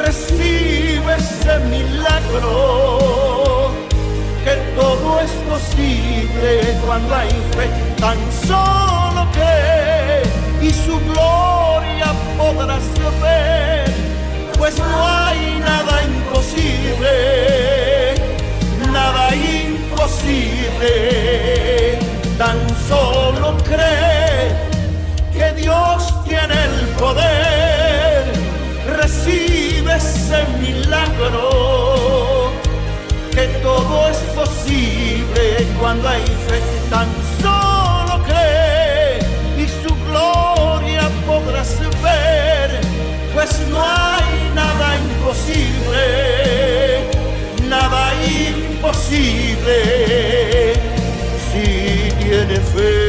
Recibe ese milagro, que todo es posible cuando hay fe. Tan solo cree y su gloria podrás ver, pues no hay nada imposible, nada nada imposible. Tan solo cree que Dios tiene el poder, recibe ese milagro, que todo es posible cuando hay fe. Tan solo cree y su gloria podrás ver, pues no hay nada imposible, nada imposible si tiene fe.